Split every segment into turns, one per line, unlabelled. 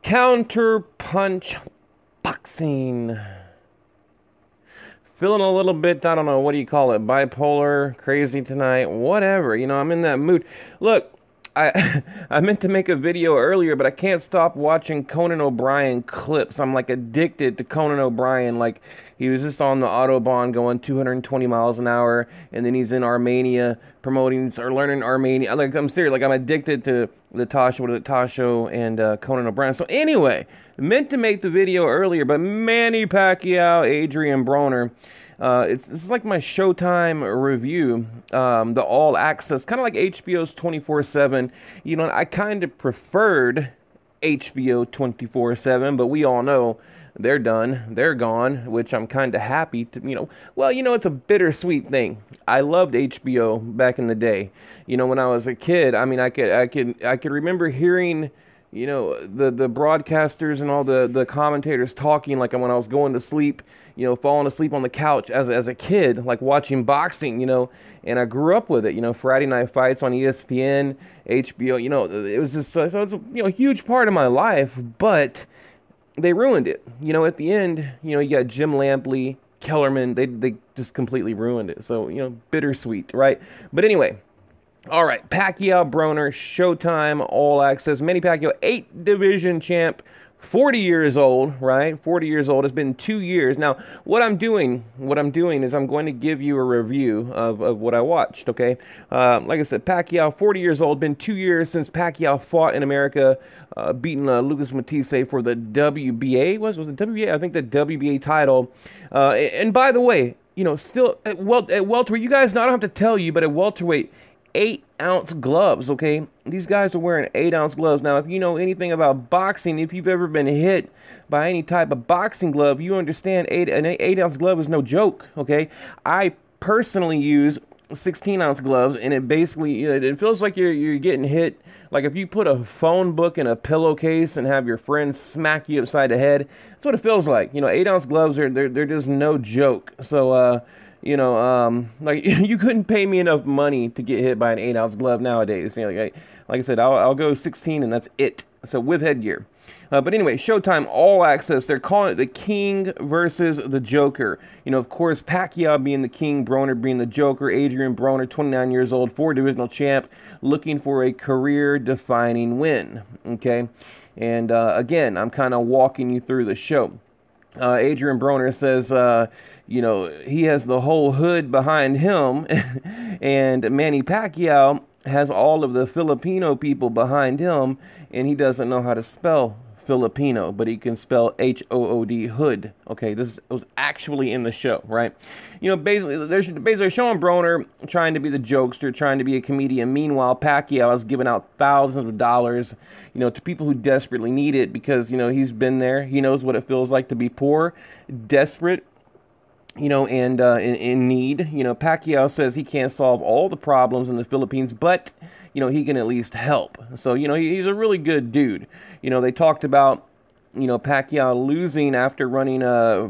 Counter punch boxing. Feeling a little bit, I don't know, what do you call it? Bipolar, crazy tonight, whatever. You know, I'm in that mood. Look, I meant to make a video earlier, but I can't stop watching Conan O'Brien clips. I'm like addicted to Conan O'Brien. Like, he was just on the Autobahn going 220 miles an hour, and then he's in Armenia promoting or learning Armenia. Like, I'm serious. Like, I'm addicted to Tasho and Conan O'Brien. So anyway, meant to make the video earlier, but Manny Pacquiao Adrien Broner. It's like my Showtime review, the all access, kind of like HBO's 24/7. You know, I kind of preferred HBO 24/7, but we all know they're done, they're gone, which I'm kind of happy to, you know, well, you know, it's a bittersweet thing. I loved HBO back in the day. You know, when I was a kid, I mean, I could remember hearing, you know, the broadcasters and all the commentators talking like when I was going to sleep, you know, falling asleep on the couch as a kid, like watching boxing, you know, and I grew up with it, you know, Friday night fights on ESPN, HBO, you know, it was just, so it's, you know, a huge part of my life, but they ruined it. You know, at the end, you know, you got Jim Lampley, Kellerman, they just completely ruined it. So, you know, bittersweet, right? But anyway, all right, Pacquiao Broner Showtime, all access. Manny Pacquiao, 8 division champ, 40 years old, right? 40 years old. It's been 2 years. Now, what I'm doing is I'm going to give you a review of what I watched, okay? Like I said, Pacquiao, 40 years old. Been 2 years since Pacquiao fought in America, beating Lucas Matisse for the WBA. Was it WBA? I think the WBA title. And by the way, you know, still at welterweight, you guys, I don't have to tell you, but at welterweight, 8-ounce gloves, okay? These guys are wearing 8-ounce gloves. Now, if you know anything about boxing, if you've ever been hit by any type of boxing glove, you understand an 8-ounce glove is no joke, okay? I personally use 16-ounce gloves, and it basically, you know, it feels like you're getting hit. Like if you put a phone book in a pillowcase and have your friend smack you upside the head, that's what it feels like. You know, 8-ounce gloves they're just no joke. So, you know, like you couldn't pay me enough money to get hit by an 8-ounce glove nowadays. You know, like I said, I'll go 16 and that's it. So with headgear. But anyway, Showtime, all access. They're calling it the King versus the Joker. You know, of course, Pacquiao being the King, Broner being the Joker. Adrien Broner, 29 years old, 4-divisional champ, looking for a career-defining win. Okay, and again, I'm kind of walking you through the show. Adrien Broner says, you know, he has the whole hood behind him, and Manny Pacquiao has all of the Filipino people behind him, and he doesn't know how to spell Filipino, but he can spell H-O-O-D, hood. Okay, this was actually in the show, right? You know, basically, they're showing Broner trying to be the jokester, trying to be a comedian. Meanwhile, Pacquiao is giving out thousands of dollars, you know, to people who desperately need it because, you know, he's been there. He knows what it feels like to be poor, desperate, you know, and in need. You know, Pacquiao says he can't solve all the problems in the Philippines, but, you know, he can at least help. So, you know, he's a really good dude. You know, they talked about, you know, Pacquiao losing after running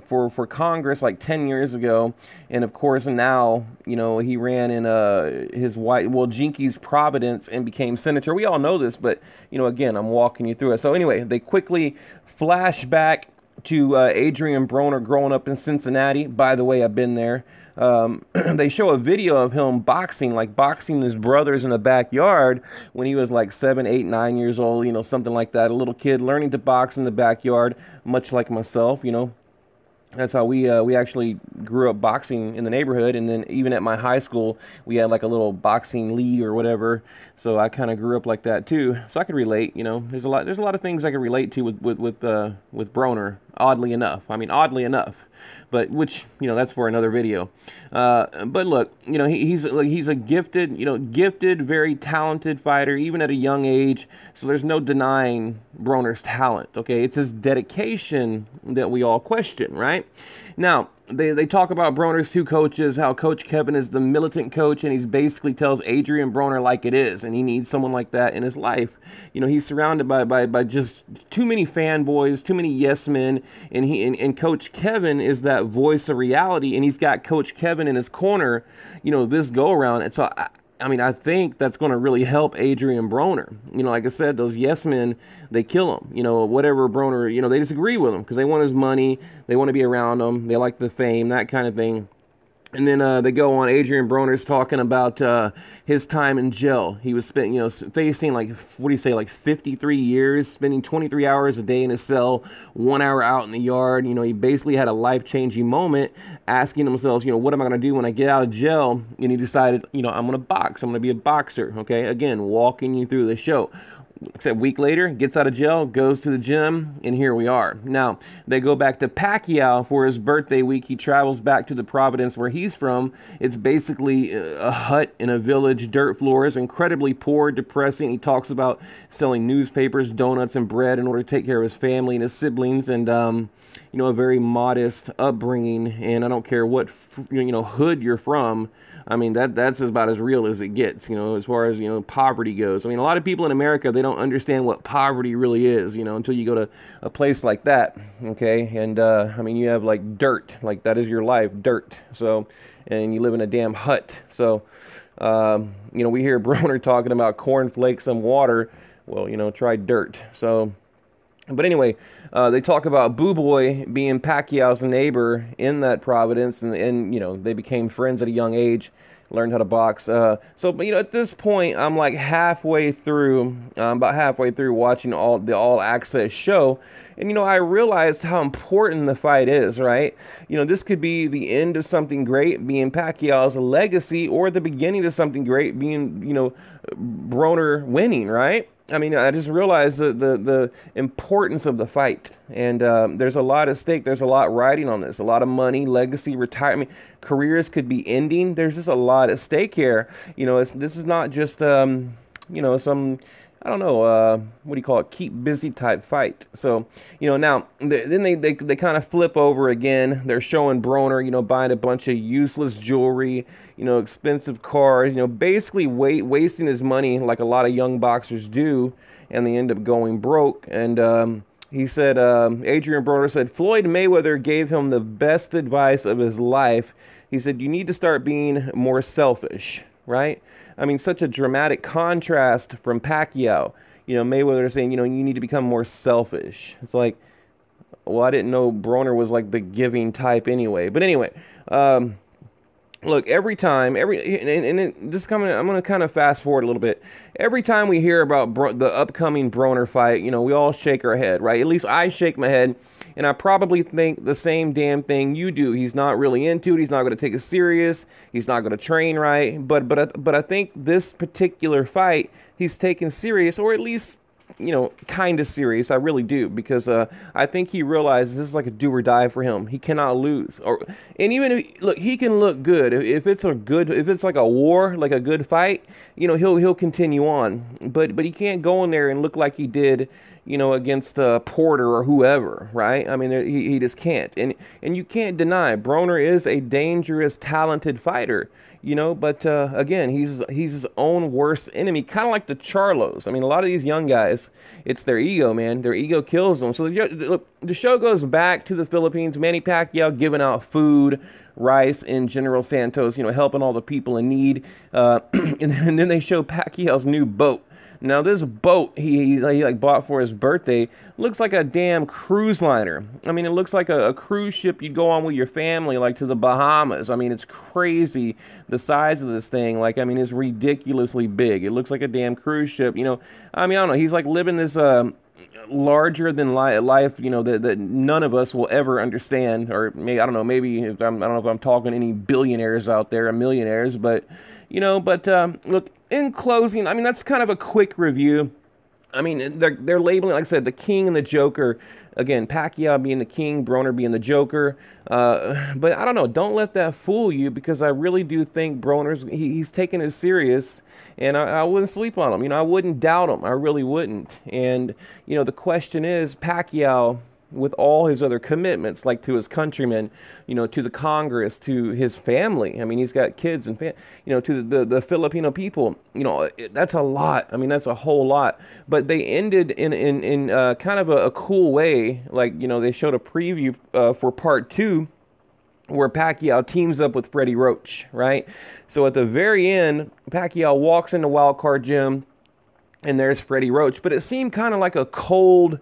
for Congress like 10 years ago. And, of course, now, you know, he ran in his Jinky's Providence and became senator. We all know this, but, you know, again, I'm walking you through it. So, anyway, they quickly flash back to Adrien Broner growing up in Cincinnati. By the way, I've been there. They show a video of him boxing his brothers in the backyard when he was like 7, 8, 9 years old, you know, something like that. A little kid learning to box in the backyard, much like myself, you know. That's how we actually grew up boxing in the neighborhood, and then even at my high school, we had like a little boxing league or whatever. So I kind of grew up like that too. So I could relate. You know, there's a lot of things I could relate to with Broner. Oddly enough, I mean, oddly enough, but which, you know, that's for another video. But look, you know, he's a gifted, very talented fighter, even at a young age. So there's no denying Broner's talent. Okay, it's his dedication that we all question, right? Now, they talk about Broner's 2 coaches, how Coach Kevin is the militant coach, and he basically tells Adrien Broner like it is, and he needs someone like that in his life. You know, he's surrounded by just too many fanboys, too many yes men, and Coach Kevin is that voice of reality, and he's got Coach Kevin in his corner, you know, this go around. And so I mean, I think that's going to really help Adrien Broner. You know, like I said, those yes men, they kill him. You know, whatever Broner, you know, they disagree with him because they want his money, they want to be around him, they like the fame, that kind of thing. And then they go on. Adrien Broner's talking about his time in jail. He was spent, you know, facing like, what do you say, like 53 years, spending 23 hours a day in his cell, 1 hour out in the yard. You know, he basically had a life-changing moment, asking himself, you know, what am I going to do when I get out of jail? And he decided, you know, I'm going to box. I'm going to be a boxer. Okay, again, walking you through the show. Except a week later, gets out of jail, goes to the gym, and here we are. Now, they go back to Pacquiao for his birthday week. He travels back to the Providence where he's from. It's basically a hut in a village, dirt floors, incredibly poor, depressing. He talks about selling newspapers, donuts, and bread in order to take care of his family and his siblings, and, you know, a very modest upbringing. And I don't care what, you know, hood you're from. I mean, that's about as real as it gets, you know, as far as, you know, poverty goes. I mean, a lot of people in America, they don't understand what poverty really is, you know, until you go to a place like that, okay? And, I mean, you have, like, dirt. Like, that is your life, dirt. So, and you live in a damn hut. So, you know, we hear Broner talking about cornflakes and water. Well, you know, try dirt. So, but anyway, they talk about Boo Boy being Pacquiao's neighbor in that Providence, and you know, they became friends at a young age, learned how to box. So, but you know, at this point, I'm like halfway through, about halfway through watching the All Access show, and you know, I realized how important the fight is, right? You know, this could be the end of something great, being Pacquiao's legacy, or the beginning of something great, being, you know, Broner winning, right? I mean, I just realized the importance of the fight, and there's a lot at stake. There's a lot riding on this, a lot of money, legacy, retirement, careers could be ending. There's just a lot at stake here. You know, this is not just, you know, some, I don't know, what do you call it, keep busy type fight. So, you know, now, then they kind of flip over again. They're showing Broner, you know, buying a bunch of useless jewelry, you know, expensive cars, you know, basically wasting his money like a lot of young boxers do, and they end up going broke. And he said, Adrien Broner said, Floyd Mayweather gave him the best advice of his life. He said, you need to start being more selfish, right? I mean, such a dramatic contrast from Pacquiao. You know, Mayweather saying, you know, you need to become more selfish. It's like, well, I didn't know Broner was like the giving type anyway. But anyway, look, every time, just coming, I'm going to kind of fast forward a little bit. Every time we hear about the upcoming Broner fight, you know, we all shake our head, right? At least I shake my head, and I probably think the same damn thing you do. He's not really into it. He's not going to take it serious. He's not going to train right. But I think this particular fight, he's taken serious, or at least, you know, kind of serious. I really do, because I think he realizes this is like a do or die for him. He cannot lose. And even if, look, he can look good if it's like a war, like a good fight. You know, he'll continue on. But he can't go in there and look like he did, you know, against Porter or whoever, right? I mean, he just can't. And you can't deny Broner is a dangerous, talented fighter. You know, but again, he's his own worst enemy, kind of like the Charlos. I mean, a lot of these young guys, it's their ego, man. Their ego kills them. So the show goes back to the Philippines. Manny Pacquiao giving out food, rice, and General Santos, you know, helping all the people in need. And then they show Pacquiao's new boat. Now, this boat he like bought for his birthday looks like a damn cruise liner. I mean, it looks like a cruise ship you'd go on with your family, like to the Bahamas. I mean, it's crazy, the size of this thing. Like, I mean, it's ridiculously big. It looks like a damn cruise ship, you know. I mean, I don't know. He's like living this larger than life, you know, that none of us will ever understand. Or maybe, I don't know, maybe, I don't know if I'm talking to any billionaires out there or millionaires, but, you know, but look, in closing, I mean, that's kind of a quick review. I mean, they're labeling, like I said, the King and the Joker. Again, Pacquiao being the King, Broner being the Joker. But I don't know. Don't let that fool you, because I really do think Broner's he's taking it serious, and I wouldn't sleep on him. You know, I wouldn't doubt him. I really wouldn't. And you know, the question is, Pacquiao, with all his other commitments, like to his countrymen, you know, to the Congress, to his family. I mean, he's got kids and, you know, to the Filipino people. You know, that's a lot. I mean, that's a whole lot. But they ended in kind of a cool way. Like, you know, they showed a preview for part 2, where Pacquiao teams up with Freddie Roach, right? So at the very end, Pacquiao walks into Wild Card Gym, and there's Freddie Roach. But it seemed kind of like a cold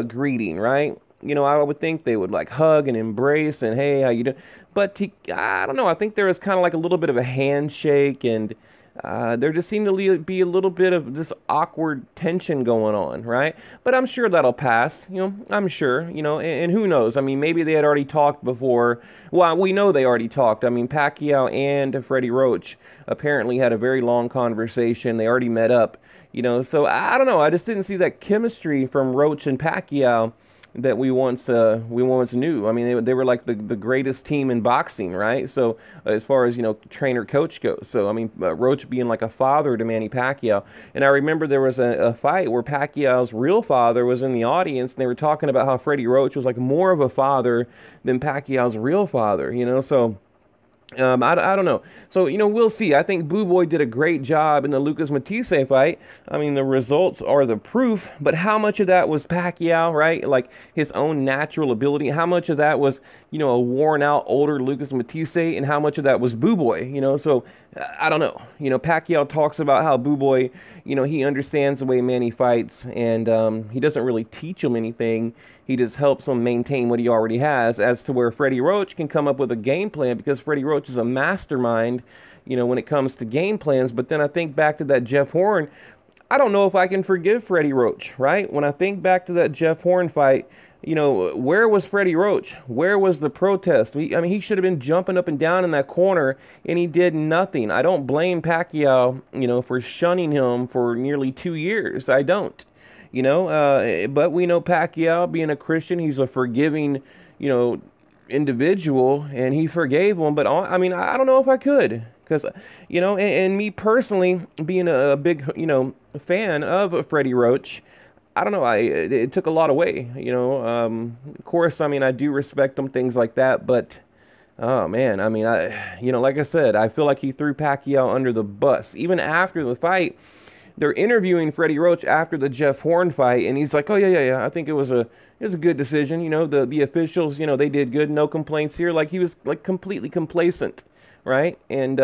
greeting, right? You know, I would think they would like hug and embrace and, hey, how you doing? But I don't know. I think there was kind of like a little bit of a handshake, and there just seemed to be a little bit of this awkward tension going on, right? But I'm sure that'll pass. You know, I'm sure. You know, and who knows? I mean, maybe they had already talked before. Well, we know they already talked. I mean, Pacquiao and Freddie Roach apparently had a very long conversation. They already met up. You know, so I don't know. I just didn't see that chemistry from Roach and Pacquiao that we once knew. I mean, they were like the greatest team in boxing, right? So as far as, you know, trainer coach goes. So I mean, Roach being like a father to Manny Pacquiao. And I remember there was a fight where Pacquiao's real father was in the audience, and they were talking about how Freddie Roach was like more of a father than Pacquiao's real father, you know. So I don't know. So, you know, we'll see. I think Boo Boy did a great job in the Lucas Matisse fight. I mean, the results are the proof, but how much of that was Pacquiao, right? Like his own natural ability. How much of that was, you know, a worn out older Lucas Matisse, and how much of that was Boo Boy, you know? So I don't know. You know, Pacquiao talks about how Boo Boy, you know, he understands the way Manny fights, and he doesn't really teach him anything. He just helps him maintain what he already has, as to where Freddie Roach can come up with a game plan, because Freddie Roach is a mastermind, you know, when it comes to game plans. But then I think back to that Jeff Horn. I don't know if I can forgive Freddie Roach, right? When I think back to that Jeff Horn fight, you know, where was Freddie Roach? Where was the protest? I mean, he should have been jumping up and down in that corner, and he did nothing. I don't blame Pacquiao, you know, for shunning him for nearly 2 years. I don't. You know, but we know Pacquiao, being a Christian, he's a forgiving, you know, individual, and he forgave him. But I mean, I don't know if I could, because, you know, and me personally, being a big, you know, fan of Freddie Roach, I don't know, it took a lot away, you know. Of course, I mean, I do respect him, things like that, but oh man, I mean, you know, like I said, I feel like he threw Pacquiao under the bus. Even after the fight, they're interviewing Freddie Roach after the Jeff Horn fight, and he's like, "Oh yeah. I think it was a good decision. You know, the officials, you know, they did good. No complaints here." Like he was like completely complacent, right? And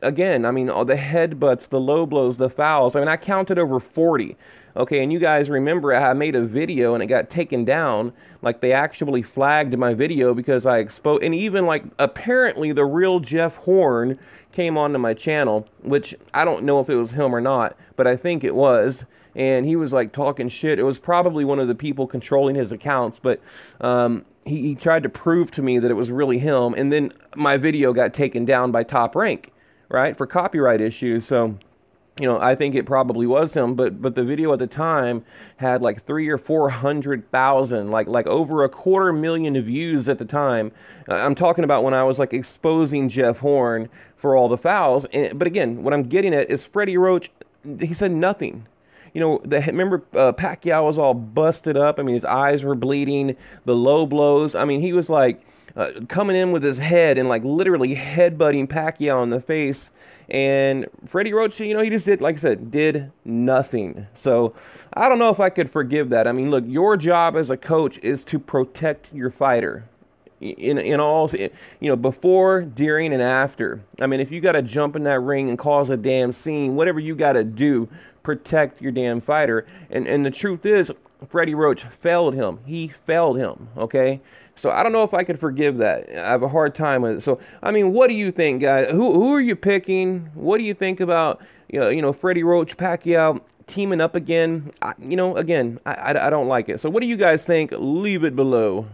again, I mean, all the headbutts, the low blows, the fouls. I mean, I counted over 40. Okay, and you guys remember I made a video and it got taken down. Like they actually flagged my video because I exposed, and even like apparently the real Jeff Horn came onto my channel, which I don't know if it was him or not, but I think it was. And he was like talking shit. It was probably one of the people controlling his accounts, but he tried to prove to me that it was really him. And then my video got taken down by Top Rank, right, for copyright issues. So, you know, I think it probably was him, but the video at the time had like 300,000 or 400,000, like over 250,000 views at the time. I'm talking about when I was like exposing Jeff Horn for all the fouls. But again, what I'm getting at is Freddie Roach, he said nothing. You know, remember Pacquiao was all busted up. I mean, his eyes were bleeding, the low blows. I mean, he was like coming in with his head and like literally headbutting Pacquiao in the face. And Freddie Roach, you know, he just did, like I said, did nothing. So I don't know if I could forgive that. I mean, look, your job as a coach is to protect your fighter in all, you know, before, during, and after. I mean, if you got to jump in that ring and cause a damn scene, whatever you got to do, protect your damn fighter. And the truth is, Freddie Roach failed him. He failed him, okay? So I don't know if I could forgive that. I have a hard time with it. So, I mean, what do you think, guys? Who are you picking? What do you think about, you know, Freddie Roach, Pacquiao teaming up again? You know, again, I don't like it. So what do you guys think? Leave it below.